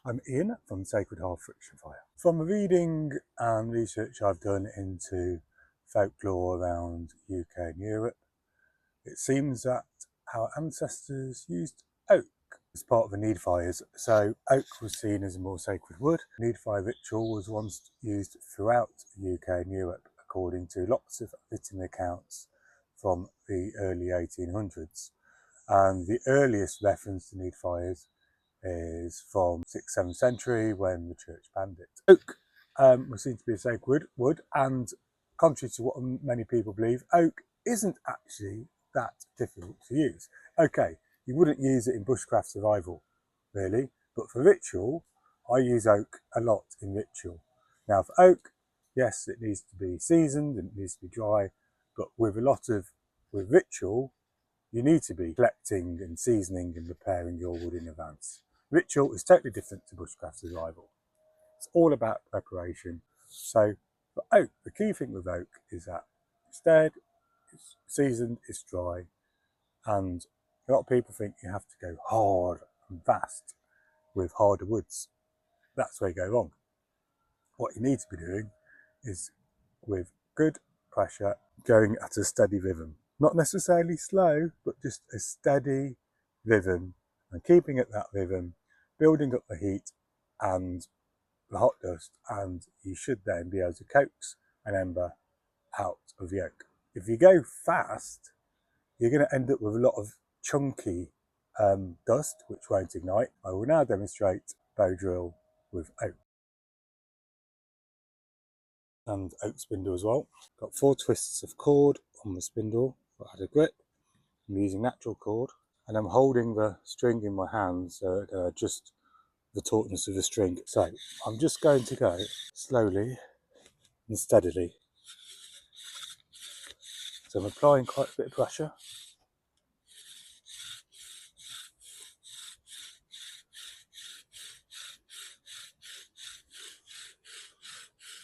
I'm Ian from Sacred Hearth Friction Fire. From the reading and research I've done into folklore around UK and Europe, it seems that our ancestors used oak as part of the Neid Fires. So oak was seen as a more sacred wood. Neid Fire ritual was once used throughout the UK and Europe, according to lots of written accounts from the early 1800s. And the earliest reference to Neid Fires is from 6th, 7th century when the church banned it. Oak was seen to be a sacred wood, and contrary to what many people believe, oak isn't actually that difficult to use. Okay, you wouldn't use it in bushcraft survival, really, but for ritual, I use oak a lot in ritual. Now for oak, yes, it needs to be seasoned and it needs to be dry, but with ritual, you need to be collecting and seasoning and preparing your wood in advance. Ritual is totally different to bushcraft survival. It's all about preparation. So for oak, the key thing with oak is that it's dead, it's seasoned, it's dry, and a lot of people think you have to go hard and fast with harder woods. That's where you go wrong. What you need to be doing is with good pressure, going at a steady rhythm. Not necessarily slow, but just a steady rhythm, and keeping at that rhythm, building up the heat and the hot dust, and you should then be able to coax an ember out of the oak. If you go fast, you're going to end up with a lot of chunky dust, which won't ignite. I will now demonstrate bow drill with oak. And oak spindle as well. Got 4 twists of cord on the spindle for added grip. I'm using natural cord, and I'm holding the string in my hand so it can adjust the tautness of the string. So I'm just going to go slowly and steadily. So I'm applying quite a bit of pressure.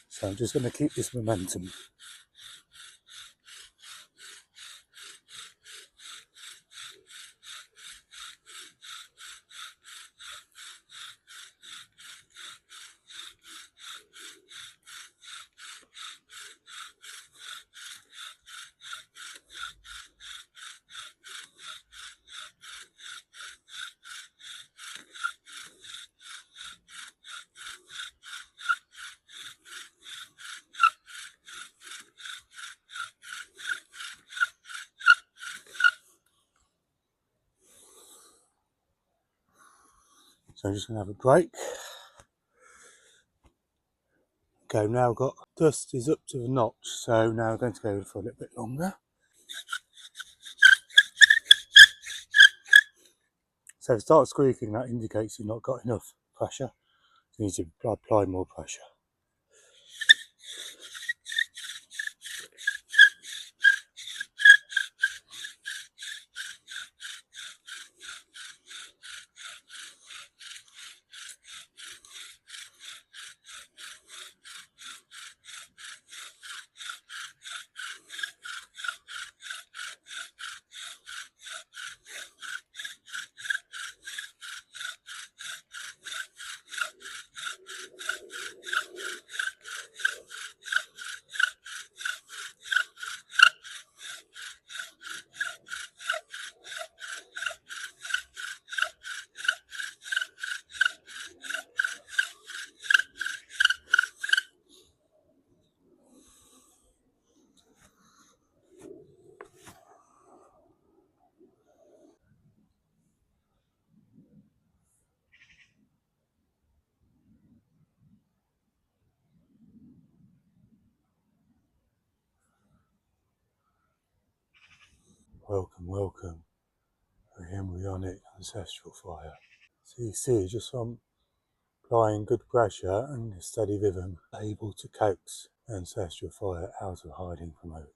So I'm just going to keep this momentum. So I'm just going to have a break. Okay, now I've got dust is up to the notch, so now I'm going to go for a little bit longer. So if it starts squeaking, that indicates you've not got enough pressure. You need to apply more pressure. Welcome, welcome. Again, we are Neid Ancestral Fire. So you see, just from applying good pressure and a steady rhythm, able to coax ancestral fire out of hiding from oak.